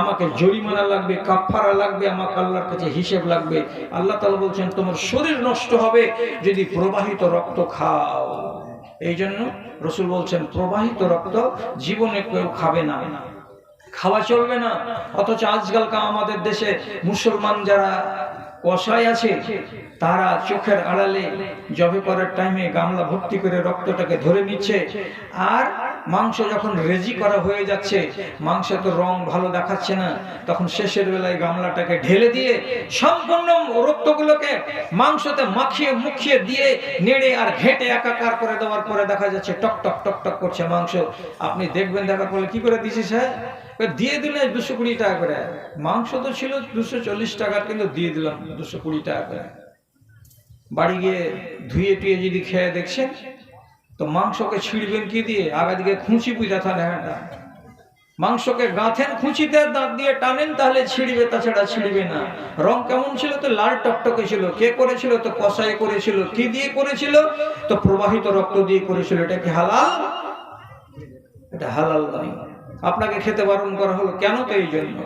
আমাকে জরিমানা লাগবে, কাফারা লাগবে, আমাকে আল্লাহর কাছে হিসেব লাগবে। আল্লাহ তাআলা বলছেন তোমার শরীর নষ্ট হবে যদি প্রবাহিত রক্ত খাও। এই জন্য রাসূল বলছেন প্রবাহিত রক্ত জীবনে কেউ খাবে না, খাওয়া চলবে না। অথচ আজকালকার আমাদের দেশে মুসলমান যারা কসাই আছে তারা চোখের আড়ালে জবে করার টাইমে গামলা ভর্তি করে রক্তটাকে ধরে নিচ্ছে, আর মাংস যখন রেজি করা হয়ে যাচ্ছে, মাংসে তো রং ভালো দেখাচ্ছে না, তখন শেষের বেলায় গামলাটাকে ঢেলে দিয়ে সম্পূর্ণ রক্তগুলোকে মাংসতে মাখিয়ে মুখিয়ে দিয়ে নেড়ে আর ঘেটে একাকার করে দেওয়ার পরে দেখা যাচ্ছে টক টক টক টক করছে মাংস। আপনি দেখবেন, দেখার পরে কি করে দিছিস, হ্যাঁ দিয়ে দিলে 220 টাকা করে। মাংস তো ছিল 240 টাকা, কিন্তু দিয়ে দিলাম 220 টাকা করে। বাড়ি গিয়ে ধুয়ে টুয়ে যদি খেয়ে দেখছেন তো মাংসকে ছিঁড়বেন কি দিয়ে? আগা দিকে খুঁচি পুঁজা থাকে, মাংসকে গাঁথেন খুঁচিতে, দাঁত দিয়ে টানেন তাহলে ছিঁড়বে, তাছাড়া ছিঁড়বে না। রং কেমন ছিল? তো লাল টকটকে ছিল। কে করেছিল? তো কসাই করেছিল। কি দিয়ে করেছিল? তো প্রবাহিত রক্ত দিয়ে করেছিল। এটা কি হালাল? এটা হালাল নয়। আপনাকে খেতে বারণ করা হলো কেন? তো এই জন্য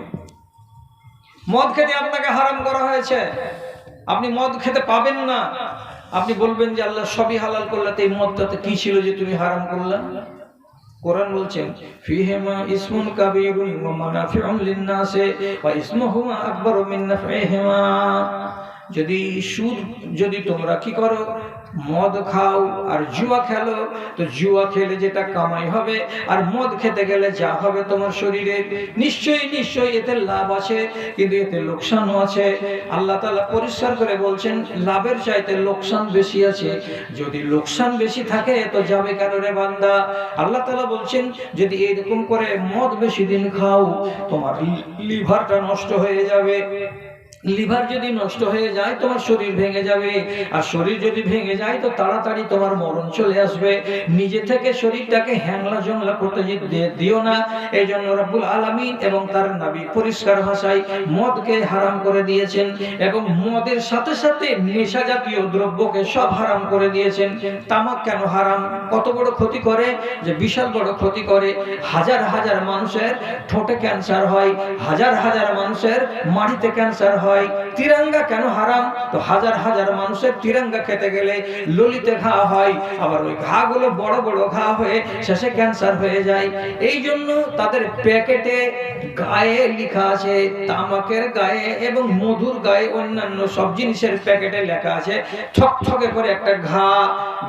মদ খেতে আপনাকে হারাম করা হয়েছে, আপনি মদ খেতে পাবেন না। আপনি বলবেন যে আল্লাহ সবই হালাল করলে, তো এই মদটাতে কি ছিল যে তুমি হারাম করলে? কোরআন বলছেন ফিহিমা ইসমুন কাবীরুন ওয়া মানাফিউন লিন-নাসি ওয়া ইসমুহুমা আকবারু মিন নাফইহিমা। যদি তোমরা কি করো, মদ খাও আর জুয়া খেলো, তো জুয়া খেলে যেটা কামাই হবে আর মদ খেতে গেলে যা হবে তোমার শরীরে, নিশ্চয়ই এতে লাভ আছে, কিন্তু এতে লোকসানও আছে। আল্লাহ তাআলা পরিষ্কার করে বলছেন লাভের চাইতে লোকসান বেশি আছে। যদি লোকসান বেশি থাকে তো যাবে কেন রে বান্দা? আল্লাহ তাআলা বলছেন যদি এরকম করে মদ বেশি দিন খাও, তোমার লিভারটা নষ্ট হয়ে যাবে। লিভার যদি নষ্ট হয়ে যায় তোমার শরীর ভেঙে যাবে, আর শরীর যদি ভেঙে যায় তো তাড়াতাড়ি তোমার মরণ চলে আসবে। নিজে থেকে শরীরটাকে হ্যাংলা জংলা করতে দিও না। এই জন্য রব্বুল আলামিন এবং তার নবী পরিষ্কার ভাষায় মদকে হারাম করে দিয়েছেন, এবং মদের সাথে সাথে নেশা জাতীয় দ্রব্যকে সব হারাম করে দিয়েছেন। তামাক কেন হারাম? কত বড় ক্ষতি করে, যে বিশাল বড় ক্ষতি করে। হাজার হাজার মানুষের ঠোঁটে ক্যান্সার হয়, হাজার হাজার মানুষের মাড়িতে ক্যান্সার হয়। তিরঙ্গা কেন হারাম? তো হাজার হাজার মানুষের তিরঙ্গা খেতে গেলে ললিতে ঘা হয়, আবার ওই ঘা গুলো বড় বড় ঘা হয়ে শেষে ক্যান্সার হয়ে যায়। এই জন্য তাদের প্যাকেটে গায়ে লেখা আছে, তামাকের গায়ে এবং মধুর গায়ে অন্যান্য সব জিনিসের প্যাকেটে লেখা আছে ঠকঠকে করে একটা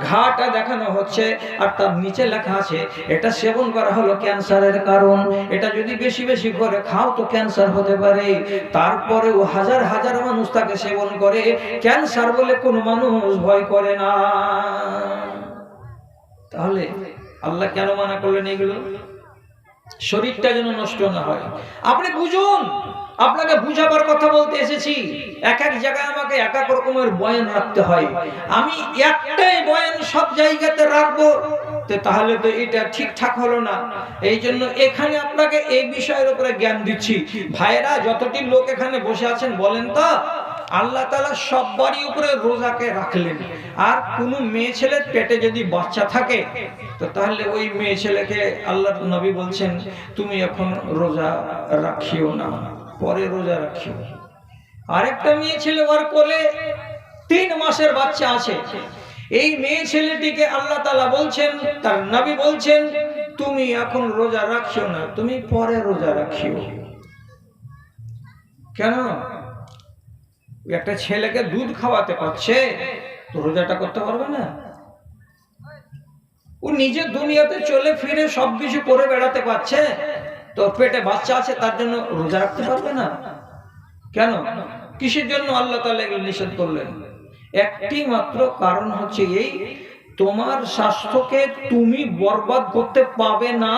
ঘাটা দেখানো হচ্ছে, আর তার নিচে লেখা আছে এটা সেবন করা হলো ক্যান্সারের কারণ। এটা যদি বেশি বেশি করে খাও তো ক্যান্সার হতে পারে। তারপরেও হাজার হাজার মানুষ তাকে সেবন করে, ক্যান্সার বলে কোনো মানুষ ভয় করে না। তাহলে আল্লাহ কেন মানা করলেন এগুলো? শরীরটা যেন নষ্ট না হয়। আপনি বুঝুন, আপনাকে বুঝাবার কথা বলতে এসেছি। এক এক জায়গায় আমাকে এক এক রকমের বয়ান রাখতে হয়। আমি একটাই বয়ান সব জায়গাতে রাখবো, তাহলে তো এটা ঠিকঠাক হলো না। এই জন্য এখানে আপনাকে এই বিষয়ের উপরে জ্ঞান দিচ্ছি। ভাইরা যতটি লোক এখানে বসে আছেন বলেন তো, আল্লাহ তাআলা সবারই উপরে রোজাকে রাখলেন, আর কোন মেয়ে ছেলের পেটে যদি বাচ্চা থাকে তো তাহলে ওই মেয়ে ছেলেকে আল্লাহর নবী বলছেন তুমি এখন রোজা রাখিও না, পরে রোজা রাখিও। আরেকটা মেয়ে ছেলে ওর কোলে 3 মাসের বাচ্চা আছে, এই মেয়ে ছেলেটিকে আল্লাহ তাআলা বলছেন, তার নবী বলছেন তুমি এখন রোজা রাখিও না, তুমি পরে রোজা রাখিও। কেন? একটা ছেলেকে দুধ খাওয়াতে পারছে তো রোজাটা করতে পারবে না? ও নিজের দুনিয়াতে চলে ফিরে সবকিছু করে বেড়াতে পারছে, তো পেটে বাচ্চা আছে তার জন্য রোজা রাখতে পারবে না? কেন? কিসের জন্য আল্লাহ তাআলা এগুলো নিষেধ করলেন? একটি মাত্র কারণ হচ্ছে এই, তোমার স্বাস্থ্যকে তুমি বরবাদ করতে পাবে না,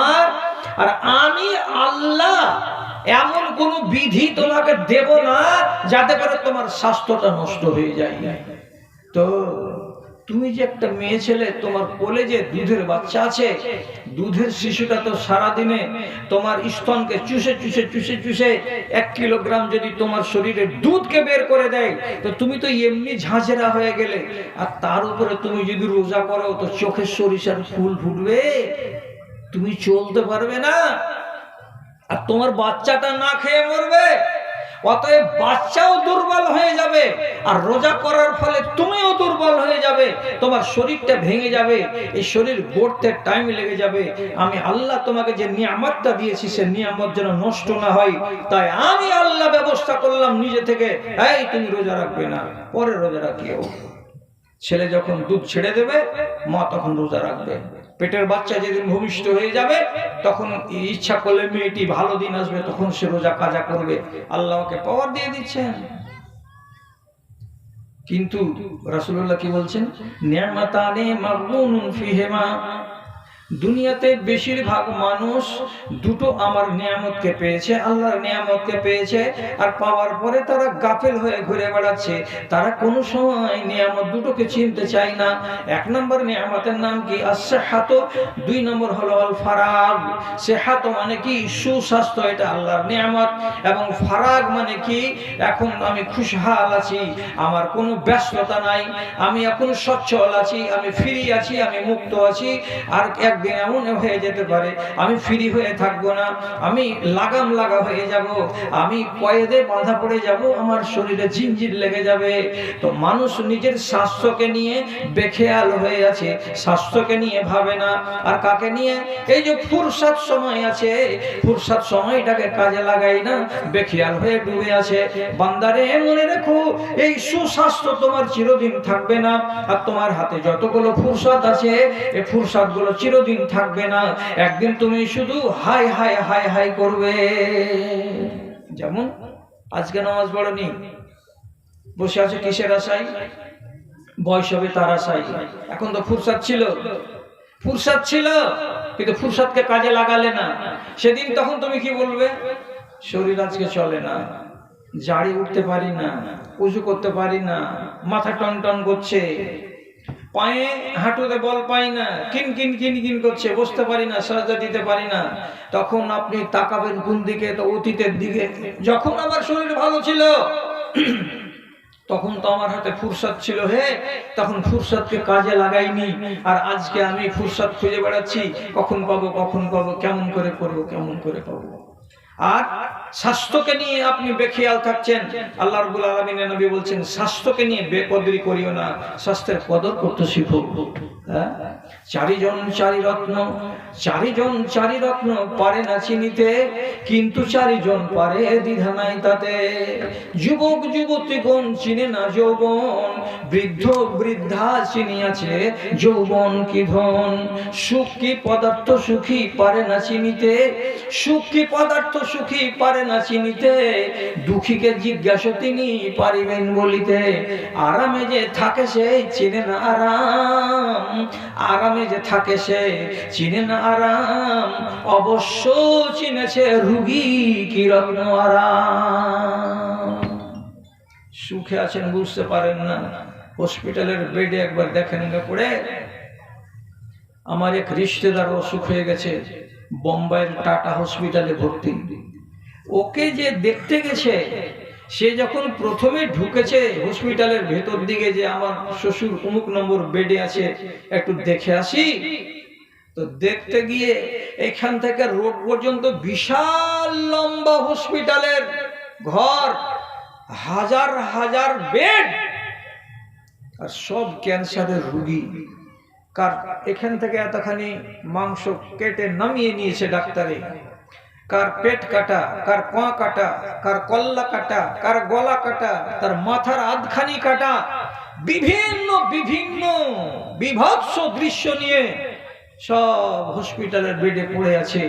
আর আমি আল্লাহ এমন কোন বিধি তোমাকে দেব না যাতে করে তোমার স্বাস্থ্যটা নষ্ট হয়ে যায়। তো তুমি যে একটা মেয়ে ছেলে, তোমার কোলে যে দুধের বাচ্চা আছে, দুধের শিশুটা তো সারাদিনে তোমার স্তনকে চুষে চুষে চুষে চুষে 1 কিলোগ্রাম যদি তোমার শরীরে দুধকে বের করে দেয়, তো তুমি তো এমনি ঝাঁঝরা হয়ে গেলে। আর তার উপরে তুমি যদি রোজা করো তো চোখের সরিষার ফুল ফুটবে, তুমি চলতে পারবে না। আর তোমার বাচ্চাটা না খেয়ে মরবে, অতএব বাচ্চাও দুর্বল হয়ে যাবে, আর রোজা করার ফলে তুমিও দুর্বল হয়ে যাবে, তোমার শরীরটা ভেঙে যাবে, এই শরীর গড়তে টাইম লেগে যাবে। আমি আল্লাহ তোমাকে যে নিয়ামতটা দিয়েছি সে নিয়ামত যেন নষ্ট না হয়, তাই আমি আল্লাহ ব্যবস্থা করলাম নিজে থেকে, এই তুমি রোজা রাখবে না, পরে রোজা রাখিও। ছেলে যখন দুধ ছেড়ে দেবে মা তখন রোজা রাখবে। পেটের বাচ্চা যেদিন ভূমিষ্ঠ হয়ে যাবে তখন ইচ্ছা করলে মেয়েটি ভালো দিন আসবে, তখন সে রোজা কাজা করবে। আল্লাহকে পাওয়ার দিয়ে দিচ্ছেন। কিন্তু রাসূলুল্লাহ কি বলছেন? নিয়ামাতানে মাগবুনুন ফিহিমা, দুনিয়াতে বেশিরভাগ মানুষ দুটো আমার নিয়ামতকে পেয়েছে, আল্লাহর নিয়ামতকে পেয়েছে, আর পাওয়ার পরে তারা গাফেল হয়ে ঘুরে বেড়াচ্ছে। তারা কোনো সময় নিয়ামত দুটোকে চিনতে চায় না। এক নম্বর নিয়ামতের নাম কি? as-সিহহাতু। দুই নম্বর হলো আল ফারাগ। সিহহাত মানে কি? সুস্বাস্থ্য, এটা আল্লাহর নিয়ামত। এবং ফারাগ মানে কি? এখন আমি খুশহাল আছি, আমার কোনো ব্যস্ততা নাই, আমি এখন সচ্ছল আছি, আমি ফ্রি আছি, আমি মুক্ত আছি। আর একদিন এমন হয়ে যেতে পারে আমি ফ্রি হয়ে থাকবো না, আমি লাগাম লাগা হয়ে যাব, আমি কয়েদে বাঁধা পড়ে যাব, আমার শরীরে জিঞ্জির লেগে যাবে। তো মানুষ নিজের স্বাস্থ্যকে নিয়ে বেখেয়াল হয়ে আছে, স্বাস্থ্যকে নিয়ে ভাবে না। আর কাকে নিয়ে? এই যে ফুরসাত সময় আছে, ফুরসাত সময়টাকে কাজে লাগাই না, বেখেয়াল হয়ে ডুবে আছে। বান্দারে মনে রেখো, এই সুস্বাস্থ্য তোমার চিরদিন থাকবে না, আর তোমার হাতে যতগুলো ফুরসাত আছে এই ফুরসাতগুলো চিরদিন থাকবে না। একদিন তুমি শুধু হাই হাই হাই হাই করবে। যেমন আজকে নামাজ পড়নি, বসে আছে কিসের আশায়? বয়স হবে তার আশায়। এখন তো ফুরসাত ছিল, ফুরসাত ছিল, কিন্তু ফুরসাতকে কাজে লাগালে না। সেদিন তখন তুমি কি বলবে? শরীর আজকে চলে না, জাড়ি উঠতে পারি না, উজু করতে পারি না, মাথা টন টন করছে, পায়ে হাঁটুতে বল পাই না, কিন কিন কিন কিন করছে, বসতে পারি না, সাজদা দিতে পারি না। তখন আপনি তাকাবেন কোন দিকে? তো অতীতের দিকে। যখন আমার শরীর ভালো ছিল তখন তো আমার হাতে ফুরসাত ছিল, হে, তখন ফুরসাতকে কাজে লাগাইনি। আর আজকে আমি ফুরসাত খুঁজে বেড়াচ্ছি, কখন পাবো, কখন পাবো, কেমন করে করবো, কেমন করে পাবো। আর স্বাস্থ্যকে নিয়ে আপনি বেখেয়াল থাকছেন। আল্লাহ রাব্বুল আলামিনের নবী বলছেন, স্বাস্থ্যকে নিয়ে বেকদরি করিও না, স্বাস্থ্যের কদর করতে শিখো। চারিজন চারি রত্ন, চারিজন চারি রত্ন পারে না চিনিতে, কিন্তু চারিজন পারে দ্বিধা নাই তাতে। যুবক যুবতীগণ চিনে না যৌবন, বৃদ্ধ বৃদ্ধা চিনিয়াছে যৌবন কি ধন। সুখ কি পদার্থ সুখী পারে না চিনিতে, সুখ কি পদার্থ সুখী পারে না চিনিতে, দুঃখীকে জিজ্ঞাসা তিনি পারিবেন বলিতে। আরামে যে থাকে সে চিনে না আরাম, আরামে যে থাকে সে চিনে না আরাম, অবশ্য চিনেছে রুগী কি রত্ন আরাম। সুখে আছেন বুঝতে পারেন না, হসপিটালের বেডে একবার দেখেন না পড়ে। আমার এক রিশতেদার অসুখ হয়ে গেছে, বোম্বাইয়ের টাটা হসপিটালে ভর্তি। ওকে যে দেখতে গেছে, সে যখন প্রথমে ঢুকেছে হসপিটালের ভেতর দিকে, যে আমার শ্বশুর অমুক নম্বর বেডে আছে, একটু দেখে আসি, তো দেখতে গিয়ে এখান থেকে রোড পর্যন্ত বিশাল লম্বা হসপিটালের ঘর, হাজার হাজার বেড, আর সব ক্যান্সারের রোগী। কার এখান থেকে এতখানি মাংস কেটে নামিয়ে নিয়েছে ডাক্তারে, কার পেট কাটা, কার পা কাটা, কার কল্লা কাটা, কার গলা কাটা, তার মাথার আধখানি কাটা, বিভিন্ন বিভিন্ন বিভৎস দৃশ্য নিয়ে সব হসপিটালের বেডে পড়ে আছে।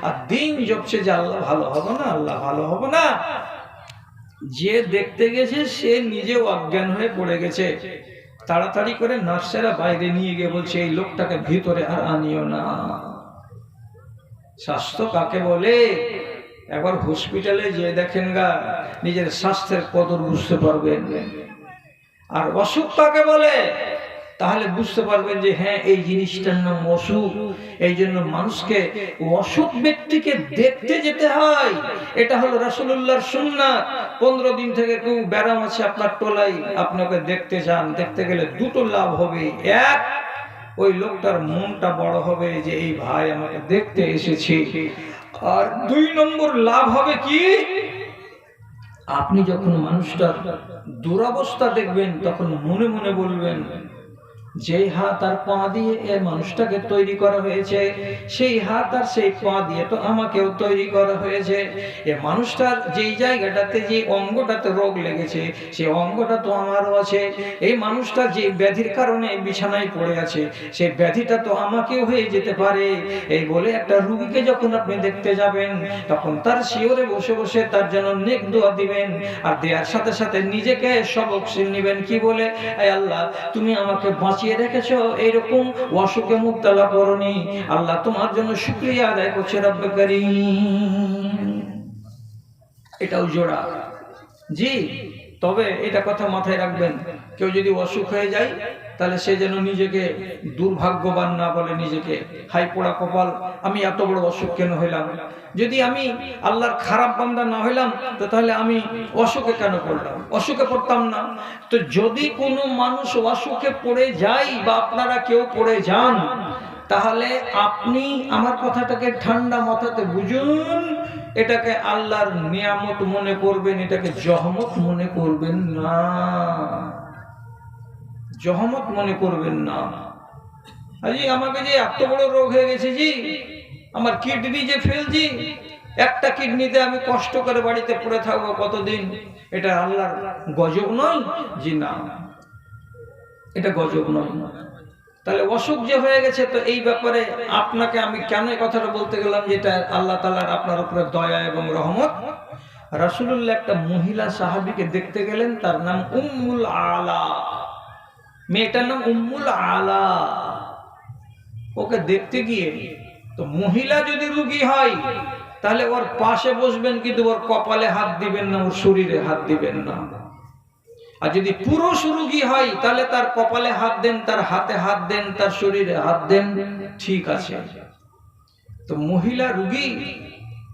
আর দিন জপছে যে আল্লাহ ভালো হবে না, আল্লাহ ভালো হবে না। যে দেখতে গেছে সে নিজে অজ্ঞান হয়ে পড়ে গেছে। তাড়াতাড়ি করে নার্সেরা বাইরে নিয়ে গিয়ে বলছে, এই লোকটাকে ভিতরে আর আনিও না। স্বাস্থ্য কাকে বলে? একবার হসপিটালে যে দেখেন গা, নিজের স্বাস্থ্যের কদর বুঝতে পারবেন। আর অসুখ কাকে বলে? তাহলে বুঝতে পারবেন যে হ্যাঁ, এই জিনিসটার নাম অসুখ। এই জন্য মানুষকে অসুখ ব্যক্তিকে দেখতে যেতে হয়। এটা হলো রাসূলুল্লাহর সুন্নাত। 15 দিন থেকে কেউ ব্যারাম আছে আপনার টোলাই, আপনাকে দেখতে যান। দেখতে গেলে দুটো লাভ হবে। এক, ওই লোকটার মনটা বড় হবে যে এই ভাই আমাকে দেখতে এসেছে। আর 2 নম্বর লাভ হবে কি, আপনি যখন মানুষটার দুরবস্থা দেখবেন তখন মনে মনে বলবেন, যেই হাত আর পা দিয়ে এই মানুষটাকে তৈরি করা হয়েছে, সেই হাত আর সেই পা দিয়ে তো আমাকেও তৈরি করা হয়েছে। এই মানুষটার যেই জায়গাটাতে, যে অঙ্গটাতে রোগ লেগেছে, সেই অঙ্গটা তো আমারও আছে। এই মানুষটা যে ব্যাধির কারণে বিছানায় পড়ে আছে, সেই ব্যাধিটা তো আমাকেও হয়ে যেতে পারে। এই বলে একটা রোগীকে যখন আপনি দেখতে যাবেন, তখন তার শিওরে বসে বসে তার জন্য নেক দোয়া দিবেন, আর দেওয়ার সাথে সাথে নিজেকে সবক নেবেন, কি বলে, আয় আল্লাহ, তুমি আমাকে বাঁচিয়ে রেখেছো, এইরকম অসুখে মুবতলা করনি। আল্লাহ তোমার জন্য শুকরিয়া আদায় করছে রব্বে কারীম। এটাও জোড়া জি। তবে এটা কথা মাথায় রাখবেন, কেউ যদি অসুখ হয়ে যায় তাহলে সে যেন নিজেকে দুর্ভাগ্যবান না বলে, নিজেকে হাই পোড়া কপাল, আমি এত বড় অসুখ কেন হইলাম। যদি আমি আল্লাহর খারাপ বান্দা না হইলাম তো তাহলে আমি অসুখে কেন পড়লাম, অসুখে পড়তাম না। তো যদি কোনো মানুষ অসুখে পড়ে যায় বা আপনারা কেউ পড়ে যান, তাহলে আপনি আমার কথাটাকে ঠান্ডা মাথাতে বুঝুন, এটাকে আল্লাহর নিয়ামত মনে করবেন, এটাকে জহমত মনে করবেন না, জহমত মনে করবেন না। জি, আমাকে যে এত বড় রোগ হয়ে গেছে, জি আমার কিডনি যে ফেলছি, একটা কিডনিতে আমি কষ্ট করে বাড়িতে পড়ে থাকবো কতদিন, এটা আল্লাহর গজব নয়? জি না, এটা গজব নয়। তাহলে অসুখ যে হয়ে গেছে, তো এই ব্যাপারে আপনাকে আমি কেন এই কথাটা বলতে গেলাম, যেটা আল্লাহ তাআলার আপনার উপরে দয়া এবং রহমত। রাসূলুল্লাহ একটা মহিলা সাহাবীকে দেখতে গেলেন, তার নাম উম্মুল আলা, মেয়েটার নাম উম্মুল আলা। ওকে দেখতে গিয়ে, তো মহিলা যদি রোগী হয় তাহলে ওর পাশে বসবেন, কিন্তু ওর কপালে হাত দিবেন না, ওর শরীরে হাত দিবেন না। আর যদি পুরুষ রোগী হয় তাহলে তার কপালে হাত দেন, তার হাতে হাত দেন, তার শরীরে হাত দেন, ঠিক আছে। তো মহিলা রোগী,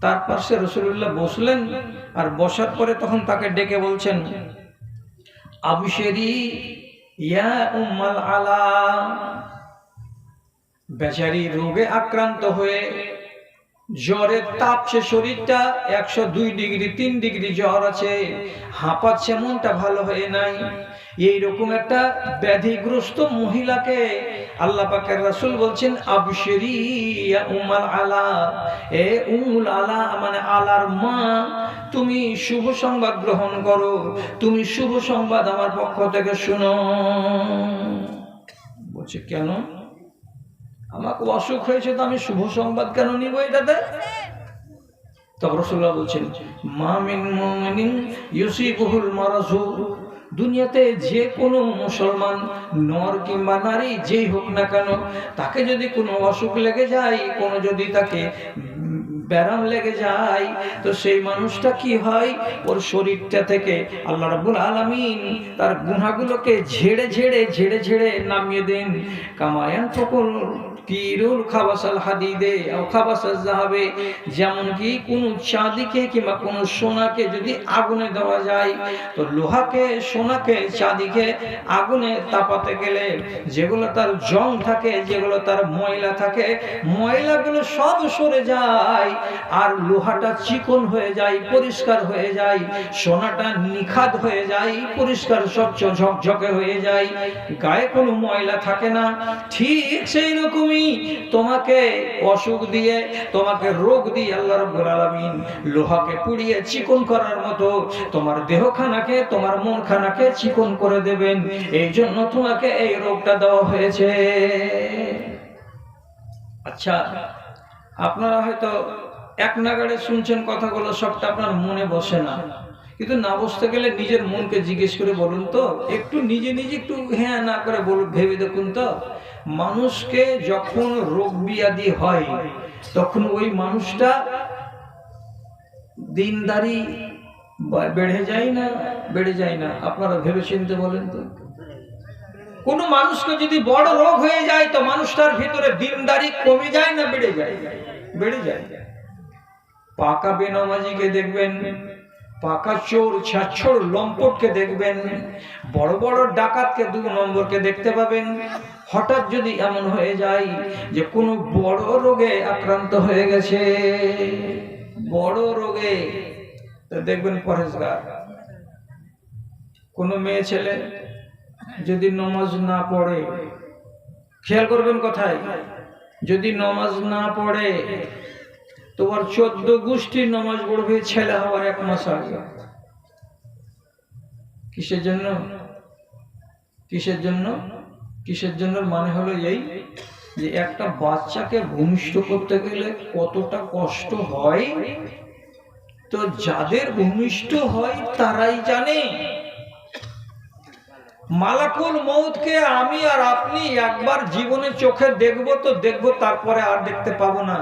তার পাশে রাসূলুল্লাহ বসলেন, আর বসার পরে তখন তাকে ডেকে বলছেন, আবশিরি ইয়া উম্মাল আলা। বেচারি রোগে আক্রান্ত হয়ে জ্বরের তাপছে, শরীরটা 102 ডিগ্রি 3 ডিগ্রি জ্বর আছে, হাঁপাচ্ছে, মনটা ভালো হয়ে নাই। এইরকম একটা ব্যাধিগ্রস্ত মহিলাকে আল্লাহ পাকের রাসূল বলছেন, আবশিরি ইয়া উম্মাল আলা, এ উম্মুল আলা মানে আলার মা, তুমি শুভ সংবাদ গ্রহণ করো, তুমি শুভ সংবাদ আমার পক্ষ থেকে শুনো। বলছে কেন? আমাকে অসুখ হয়েছে, তো আমি শুভ সংবাদ কেন নিব এটাতে? তখন রাসূলুল্লাহ বলছেন, মা মিন মুমিনিন ইউসিবুহুল মারাজু, দুনিয়াতে যে কোনো মুসলমান নর কিংবা নারী যেই হোক না কেন, তাকে যদি কোনো অসুখ লেগে যায়, কোনো যদি তাকে ব্যারাম লেগে যায়, তো সেই মানুষটা কি হয়, ওর শরীরটা থেকে আল্লাহ রাব্বুল আলামিন তার গুনাহগুলোকে ঝেড়ে ঝেড়ে ঝেড়ে ঝেড়ে নামিয়ে দেন। কামায়ান ফকুল কিরুল খাবাসাল হাদিদে ও খাবাসাল যাহাবে, যেমন কি কোন চাঁদিকে কিংবা কোন সোনাকে যদি আগুনে দেওয়া যায়, তো লোহাকে, সোনাকে, চাঁদিকে আগুনে তাপাতে গেলে যেগুলো তার জং থাকে, যেগুলো তার ময়লা থাকে, ময়লাগুলো সব সরে যায়, আর লোহাটা চিকন হয়ে যায়, পরিষ্কার হয়ে যায়, সোনাটা নিখাত হয়ে যায়, পরিষ্কার স্বচ্ছ ঝকঝকে হয়ে যায়, গায়ে কোনো ময়লা থাকে না। ঠিক সেই রকমই তোমাকে অসুখ দিয়ে, তোমাকে রোগ দিয়ে আল্লাহ রাব্বুল আলামিন লোহাকে পুড়িয়ে চিকন করার মতো তোমার দেহখানাকে, তোমার মনখানাকে চিকন করে দেবেন। এই জন্য তোমাকে এই রোগটা দেওয়া হয়েছে। আচ্ছা, আপনারা হয়তো এক নাগাড়ে শুনছেন কথাগুলো, সবটা আপনার মনে বসে না, কিন্তু না বসতে গেলে নিজের মনকে জিজ্ঞেস করে বলুন তো, একটু নিজে নিজে একটু হ্যাঁ না করে বলুন, ভেবে দেখুন তো, মানুষকে যখন রোগ ব্যাধি হয় তখন ওই মানুষটা দিনদারি বেড়ে যায় না, বেড়ে যায় না? আপনারা ভেবে চিন্তে বলেন তো। কোন মানুষকে যদি বড় রোগ হয়ে যায়, তো মানুষটার ভিতরে দিনদারি কমে যায় না বেড়ে যায়? বেড়ে যায়। পাকা বেনামাজিকে দেখবেন, পাকা চোর ছাচ্ছর লম্পটকে দেখবেন, বড় বড় ডাকাতকে 2 নম্বরকে দেখতে পাবেন, হঠাৎ যদি এমন হয়ে যায় যে কোনো বড় রোগে আক্রান্ত হয়ে গেছে, বড় রোগে, তো দেখবেন পরেশগার। কোনো মেয়ে ছেলে যদি নামাজ না পড়ে, খেয়াল করবেন কথায়, যদি নামাজ না পড়ে তোমার 14 গোষ্ঠীর নামাজ পড়বে ছেলে হওয়ার 1 মাস আগে। কিসের জন্য? কিসের জন্য? কিসের জন্য? মানে হলো এই যে একটা বাচ্চাকে ভূমিষ্ঠ করতে গেলে কতটা কষ্ট হয়, তো যাদের ভূমিষ্ঠ হয় তারাই জানে। মালাকুল মউতকে আমি আর আপনি একবার জীবনে চোখে দেখবো তো দেখবো, তারপরে আর দেখতে পাবো না।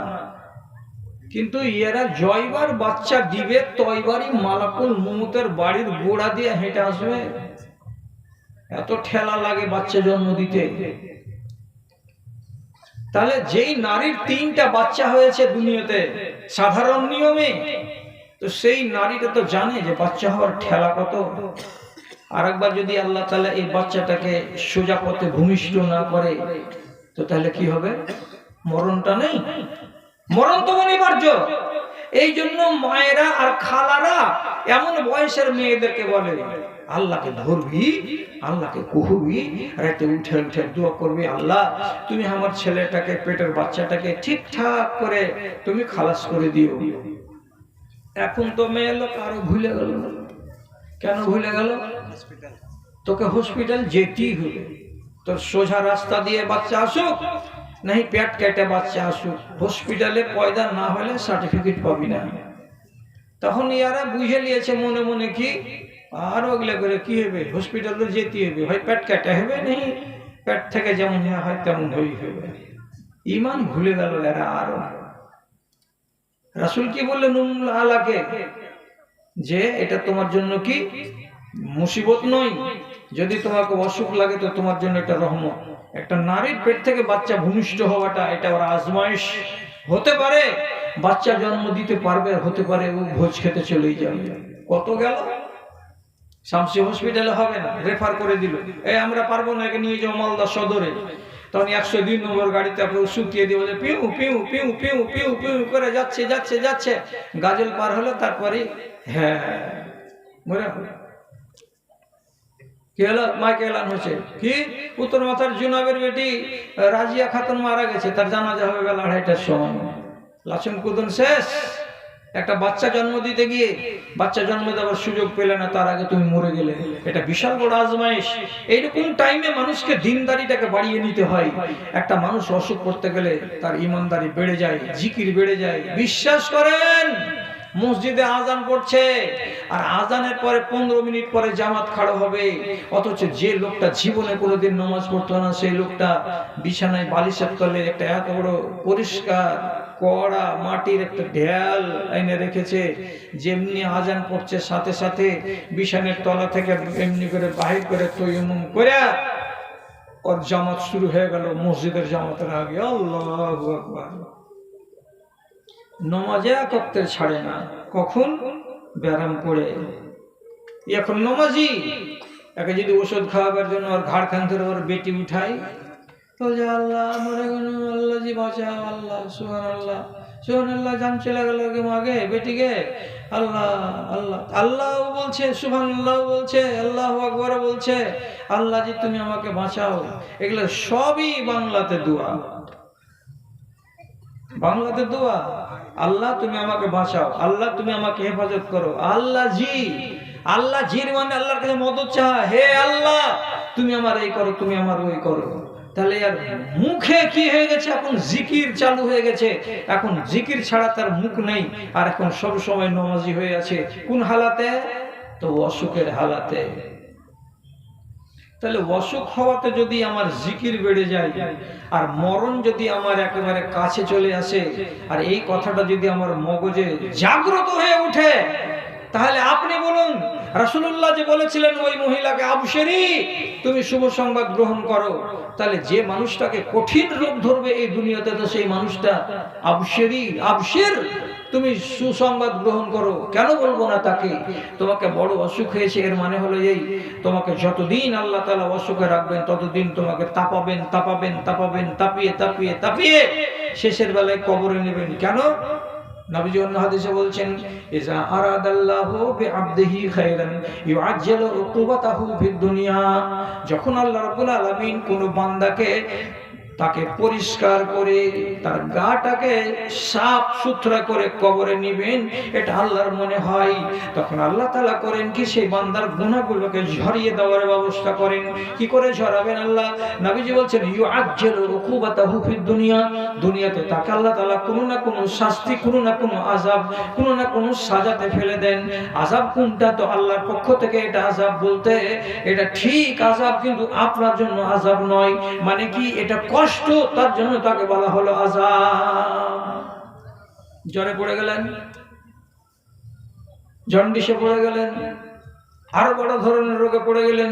কিন্তু এরা জয়বার বাচ্চা দিবে তয়বারই মালাকুল মউতের বাড়ির গোড়া দিয়ে হেঁটে আসবে। এত ঠেলা লাগে বাচ্চা জন্ম দিতে। তাহলে যেই নারীর 3টা বাচ্চা হয়েছে দুনিয়াতে সাধারণ নিয়মে, তো সেই নারীটা তো জানে যে বাচ্চা হওয়ার ঠেলা কত। আরেকবার যদি আল্লাহ তাআলা এই বাচ্চাটাকে সোজা পথে ভূমিষ্ঠ না করে, তো তাহলে কি হবে? মরণটা নেই, মরণ তো অনিবার্য। এই জন্য মায়েরা আর খালারা এমন বয়সের মেয়েদেরকে বলে, আল্লাহকে ধরবি, আল্লাহকে কহবি, রাতে উঠে উঠে দোয়া করবি, আল্লাহ তুমি আমার ছেলেটাকে, পেটের বাচ্চাটাকে ঠিকঠাক করে তুমি খালাস করে দিও। এখন তো মেয়ে লোক আরো ভুলে গেল। কেন ভুলে গেল? তোকে হসপিটাল যেতেই হবে। তোর সোজা রাস্তা দিয়ে বাচ্চা আসুক, নাহি পেট কেটে বাচ্চা আসুক, হসপিটালে পয়দা না হলে সার্টিফিকেট পাবি না। তখন ইয়ারা বুঝে নিয়েছে মনে মনে কি আর ওগুলো করে কি হবে, হসপিটালে যেতে হবে, হয় পেট কেটে হবে, নাহি পেট থেকে যেমন হয় তেমন হয়ে হবে। ইমান ভুলে গেল এরা। আরো রাসূল কি বললেন উম্মুল আলাকে, যে এটা তোমার জন্য কি মুসিবত নয়, যদি তোমাকে অসুখ লাগে তো তোমার জন্য এটা রহমত। একটা নারীর পেট থেকে বাচ্চা ভূমিষ্ঠ হওয়াটা এটা ওর আজমাইশ। হতে পারে বাচ্চা জন্ম দিতে পারবে, হতে পারে ও ভোজ খেতে চলেই যাবে। কত গেল, শামসি হসপিটালে হবে না, রেফার করে দিল, এই আমরা পারবো না, একে নিয়ে যাও মালদা সদরে। তখন 102 নম্বর গাড়িতে আপনি শুকিয়ে দিয়ে বলে পিউ পিউ পিউ পিউ পিউ পিউ করে যাচ্ছে যাচ্ছে যাচ্ছে, গাজল পার হলো, তারপরে হ্যাঁ মরে কি হলো, মাইকে এলান হচ্ছে কি উত্তর মাথার জুনাবের বেটি রাজিয়া খাতুন মারা গেছে, তার জানাজা হবে বেলা 2:30টার সময়। লাচন কুদন শেষ। একটা বাচ্চা জন্ম দিতে গিয়ে বাচ্চা জন্ম দেওয়ার সুযোগ পেলে না, তার আগে তুমি মরে গেলে, এটা বিশাল বড় আজমাইশ। এইরকম টাইমে মানুষকে দিনদারিটাকে বাড়িয়ে নিতে হয়। একটা মানুষ অসুখ করতে গেলে তার ইমানদারি বেড়ে যায়, জিকির বেড়ে যায়। বিশ্বাস করেন, মসজিদে আজান পড়ছে আর আজানের পরে 15 মিনিট পরে জামাত খাড়া হবে, অথচ যে লোকটা জীবনে কোনোদিন নামাজ পড়তো না, সেই লোকটা বিছানায় বালিশের তলে একটা এত বড় পরিষ্কার কড়া মাটির একটা ঢেল এনে রেখেছে, যেমনি আজান পড়ছে সাথে সাথে বিছানের তলা থেকে এমনি করে বাহির করে তৈমুম করে ওর জামাত শুরু হয়ে গেল মসজিদের জামাতের আগে। আল্লাহু আকবার। নমাজে কক্তের ছাড়ে না, কখন ব্যারাম পড়ে। এখন নমাজি একে যদি ওষুধ খাওয়াবার জন্য ওর ঘাড় খান ধরে ওর বেটি উঠাই, তো যে আল্লাহ মরে গেল, আল্লাহ জি বাঁচাও, আল্লাহ সুবহানাল্লাহ সুবহানাল্লাহ, জান চলে গেল আগে বেটিকে, আল্লাহ আল্লাহ আল্লাহ বলছে, সুবহানাল্লাহ বলছে, আল্লাহু আকবার বলছে, আল্লাহ জি তুমি আমাকে বাঁচাও। এগুলো সবই বাংলাতে দোয়া, বাংলাতে দোয়া। আল্লাহ তুমি আমাকে বাঁচাও, আল্লাহ তুমি আমাকে হেফাজত করো, আল্লাহ জি। আল্লাহ জির মানে আল্লাহর কাছে মদদ চায়, হে আল্লাহ তুমি আমার এই করো, তুমি আমার ওই করো। তাহলে আর মুখে কি হয়ে গেছে, এখন জিকির চালু হয়ে গেছে। এখন জিকির ছাড়া তার মুখ নেই, আর এখন সব সময় নামাজি হয়ে আছে। কোন হালাতে? তো অসুখের হালাতে। তাহলে অসুখ হওয়াতে যদি আমার জিকির বেড়ে যায়, আর মরণ যদি আমার একেবারে কাছে চলে আসে, আর এই কথাটা যদি আমার মগজে জাগ্রত হয়ে ওঠে, তাহলে আপনি বলুন, রাসূলুল্লাহ যে বলেছিলেন ওই মহিলাকে আবশিরি, তুমি শুভ সংবাদ গ্রহণ করো, তাহলে যে মানুষটাকে কঠিন রোগ ধরবে এই দুনিয়াতে, তো সেই মানুষটা আবশিরি, আবশির তুমি সুসংবাদ গ্রহণ করো। কেন বলবো না তাকে? তোমাকে বড় অসুখ হয়েছে, এর মানে হলো এই, তোমাকে যতদিন আল্লাহ তাআলা অসুখে রাখবেন ততদিন তোমাকে তাপাবেন তাপাবেন তাপাবেন, তাপিয়ে তাপিয়ে তাপিয়ে শেষের বেলায় কবরে নেবেন। কেন? নবীজি অন্য হাদিসে বলছেন, ইজা আরাদাল্লাহু বিআবদিহি খায়রান ইউআজ্জিলু উকুবাতাহু ফিদ দুনিয়া। যখন আল্লাহ রাব্বুল আলামিন কোন বান্দাকে তাকে পরিষ্কার করে তার গাটাকে সাফ সুতরা করে কবরে নিবেন, এটা আল্লাহর মনে হয়, তখন আল্লাহ তাআলা করেন কি, সেই বান্দার গুনাহগুলোকে ঝরিয়ে দেওয়ার ব্যবস্থা করেন। কি করে ঝরাবেন আল্লাহ? নবীজি বলছেন, ইউআজ্জিলু উকুবাতাহু ফিদ দুনিয়া। দুনিয়াতে তাকে আল্লাহ তাআলা কোনো না কোনো শাস্তি, কোনো না কোনো আযাব, কোনো না কোনো সাজাতে ফেলে দেন। আযাব কোনটা? তো আল্লাহর পক্ষ থেকে এটা আযাব বলতে এটা ঠিক আযাব, কিন্তু আপনার জন্য আযাব নয়। মানে কি? এটা কষ্ট, তার জন্য তাকে বলা হলো আযাব। জ্বরে পড়ে গেলেন, জন্ডিসে পড়ে গেলেন, আরো বড় ধরনের রোগে পড়ে গেলেন,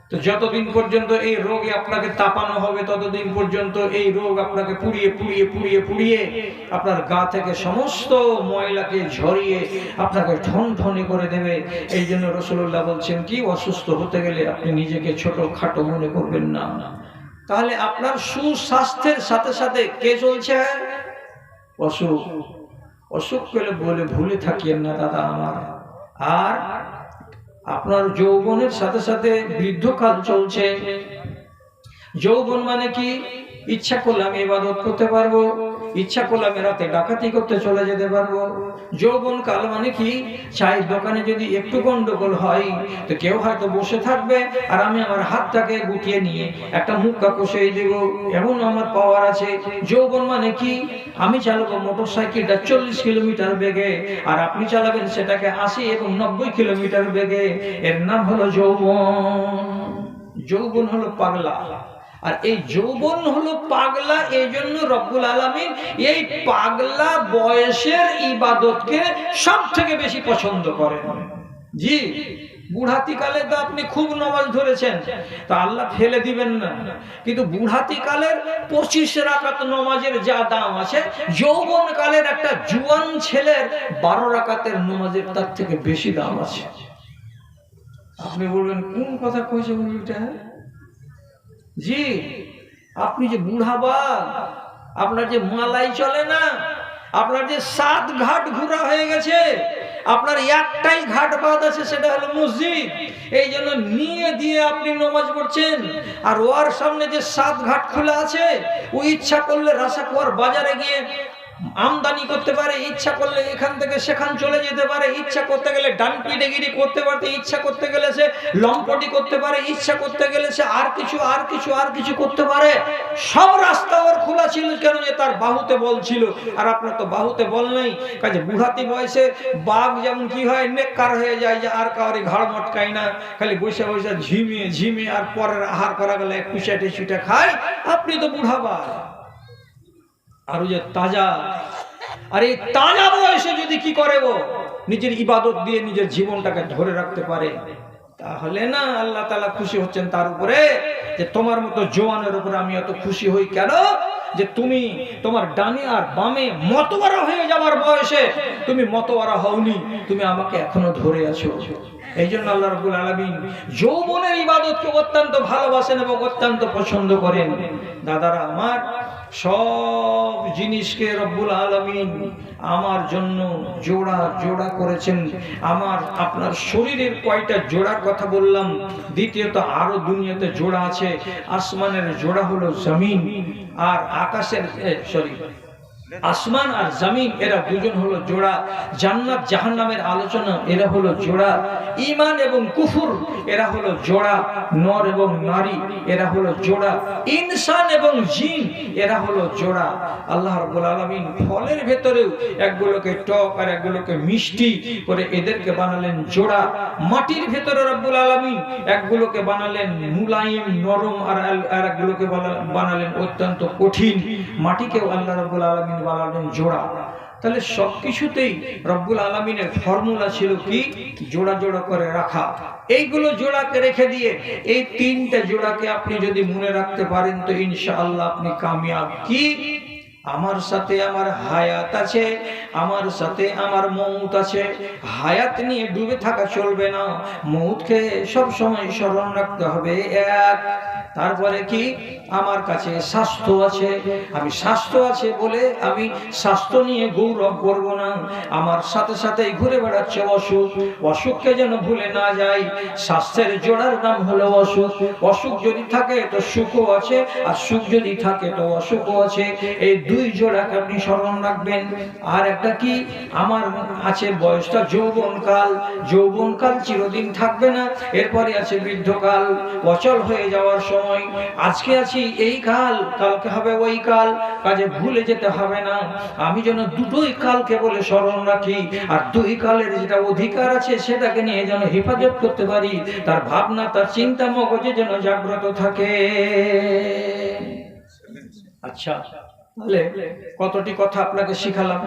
তো যতদিন পর্যন্ত এই রোগে আপনাকে তাপানো হবে ততদিন পর্যন্ত এই রোগ আপনাকে পুড়িয়ে পুড়িয়ে পুড়িয়ে পুড়িয়ে আপনার গা থেকে সমস্ত ময়লাকে ঝরিয়ে আপনাকে ঠনঠনে করে দেবে। এই জন্য রাসূলুল্লাহ বলছেন কি, অসুস্থ হতে গেলে আপনি নিজেকে ছোট খাটো মনে করবেন না। তাহলে আপনার সুস্বাস্থ্যের সাথে সাথে কে চলছে? অসুখ। অসুখ পেলে বলে ভুলে থাকিয়েন না দাদা আমার। আর আপনার যৌবনের সাথে সাথে বৃদ্ধকাল চলছে। যৌবন মানে কি? ইচ্ছা করলে আমি ইবাদত করতে পারবো, ইচ্ছা করলে আমি রাতে ডাকাতি করতে চলে যেতে পারবো। যৌবন কাল মানে কি? চায়ের দোকানে যদি একটু গন্ডগোল হয় তো কেউ হয়তো বসে থাকবে আর আমি আমার হাতটাকে গুটিয়ে নিয়ে একটা মুক্কা কষিয়ে দেব, এমন আমার পাওয়ার আছে। যৌবন মানে কি? আমি চালাবো মোটরসাইকেলটা 40 কিলোমিটার বেগে আর আপনি চালাবেন সেটাকে 80 এবং 90 কিলোমিটার বেগে। এর নাম হলো যৌবন। যৌবন হলো পাগলা, আর এই যৌবন হলো পাগলা। এই জন্য রব্বুল আলামিন এই পাগলা বয়সের ইবাদতকে সব থেকে বেশি পছন্দ করেন। জি, বুড়াতি কালে তো আপনি খুব নামাজ ধরেছেন, তা আল্লাহ ফেলে দিবেন না, কিন্তু বুড়াতি কালের 25 রাকাত নামাজের যা দাম আছে, যৌবন কালের একটা জুয়ান ছেলের 12 রাকাতের নামাজের তার থেকে বেশি দাম আছে। আপনি বলবেন কোন কথা কইছে উল্টা? জি, আপনি যে বুড়াবাগ, আপনার যে মালাই চলে না, আপনার যে 7 ঘাট ঘোরা হয়ে গেছে, আপনার একটাই ঘাট বাদ আছে, সেটা হলো মসজিদ। এই জন্য নিয়ে দিয়ে আপনি নামাজ পড়ছেন, আর ওর সামনে যে 7 ঘাট খোলা আছে, ও ইচ্ছা করলে রাসাকুয়ার বাজারে গিয়ে আমদানি করতে পারে, ইচ্ছা করলে এখান থেকে সেখান চলে যেতে পারে, ইচ্ছা করতে গেলে ডানপিটেগিরি করতে পারতে, ইচ্ছা করতে গেলে সে লম্পটি করতে পারে, ইচ্ছা করতে গেলে সে আর কিছু করতে পারে। সব রাস্তা ওর খোলা ছিল, কেন? যে তার বাহুতে বল ছিল, আর আপনার তো বাহুতে বল নেই। কাজে বুড়াতি বয়সে বাঘ যেমন কি হয়, নেককার হয়ে যায়, যে আর কাউরে ঘাড় মটকায় না, খালি বসে বসে ঝিমিয়ে ঝিমিয়ে আর পরের আহার করা গেলে কুচাটে খায়। আপনি তো বুড়াবা, আর যে তাজা, আর এই তাজা বয়সে যদি কি করে ও নিজের ইবাদত দিয়ে নিজের জীবনটাকে ধরে রাখতে পারে, তাহলে না আল্লাহ তাআলা খুশি হচ্ছেন তার উপরে। যে তোমার মতো জওয়ানের উপরে আমি এত খুশি হই কেন? যে তুমি তোমার ডানে আর বামে মতওয়ারা হয়ে যাবার বয়সে তুমি মতওয়ারা হওনি, তুমি আমাকে এখনো ধরে আছো। এই জন্য আল্লাহ রাব্বুল আলামিন যৌবনের ইবাদতকে অত্যন্ত ভালোবাসেন এবং অত্যন্ত পছন্দ করেন। দাদারা আমার, সব জিনিসকে রব্বুল আলামিন আমার জন্য জোড়া জোড়া করেছেন। আমার আপনার শরীরের কয়টা জোড়ার কথা বললাম, দ্বিতীয়ত আরো দুনিয়াতে জোড়া আছে। আসমানের জোড়া হলো জমিন, আর আকাশের আসমান আর জমিন, এরা দুজন হলো জোড়া। জান্নাত জাহান্নামের আলোচনা, এরা হলো জোড়া। ঈমান এবং কুফর, এরা হলো জোড়া। নর এবং নারী, এরা হলো জোড়া। ইনসান এবং জিন, এরা হলো জোড়া। আল্লাহ রাব্বুল আলামিন ফলের ভেতরেও একগুলোকে টক আর একগুলোকে মিষ্টি করে এদেরকে বানালেন জোড়া। মাটির ভেতরে রব্বুল আলামিন একগুলোকে বানালেন মুলায়েম নরম, আর একগুলোকে বানালেন অত্যন্ত কঠিন। মাটিকেও আল্লাহ রাব্বুল আলামিন বানালেন জোড়া। তাহলে সবকিছুতেই রব্বুল আলামিনের ফর্মুলা ছিল কি? জোড়া জোড়া করে রাখা। এইগুলো জোড়াকে রেখে দিয়ে এই 3টা জোড়াকে আপনি যদি মনে রাখতে পারেন তো ইনশাআল্লাহ আপনি কামিয়াব। কি? আমার সাথে আমার হায়াত আছে, আমার সাথে আমার মৌত আছে। হায়াত নিয়ে ডুবে থাকা চলবে না, মৌতকে সব সময় স্মরণ রাখতে হবে। এক, তারপরে কি, আমার কাছে স্বাস্থ্য আছে, আমি স্বাস্থ্য আছে বলে আমি স্বাস্থ্য নিয়ে গৌরব করব না। আমার সাথে সাথেই ঘুরে বেড়াচ্ছে অসুখ, অসুখকে যেন ভুলে না যাই। স্বাস্থ্যের জোড়ার নাম হলো অসুখ। অসুখ যদি থাকে তো সুখও আছে, আর সুখ যদি থাকে তো অসুখও আছে। এই দুই জোড়াকে আপনি স্মরণ রাখবেন। আর একটা কি, আমার আছে বয়সটা যৌবনকাল, যৌবনকাল চিরদিন থাকবে না, এরপরে আছে বৃদ্ধকাল, অচল হয়ে যাওয়ার সময়। আজকে আছি এই কাল, কালকে হবে ওই কাল, কাজে ভুলে যেতে হবে না। আমি যেন দুটোই কালকে বলে স্মরণ রাখি, আর দুই কালের যেটা অধিকার আছে সেটাকে নিয়ে যেন হেফাজত করতে পারি, তার ভাবনা তার চিন্তা মগজে যেন জাগ্রত থাকে। আচ্ছা, তাহলে কতটি কথা আপনাকে শিখালাম,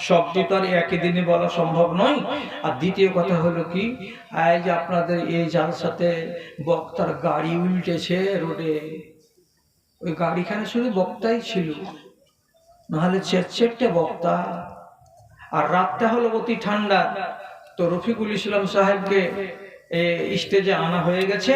সবটি তো আর একই দিনে বলা সম্ভব নয়। আর দ্বিতীয় কথা হলো কি, এই যে আপনাদের এই জালসাতে বক্তার গাড়ি উল্টেছে রোডে, ওই গাড়িখানে শুধু বক্তাই ছিল, নাহলে চেটচেটে বক্তা। আর রাতটা হলো অতি ঠান্ডা, তো রফিকুল ইসলাম সাহেবকে স্টেজে আনা হয়ে গেছে।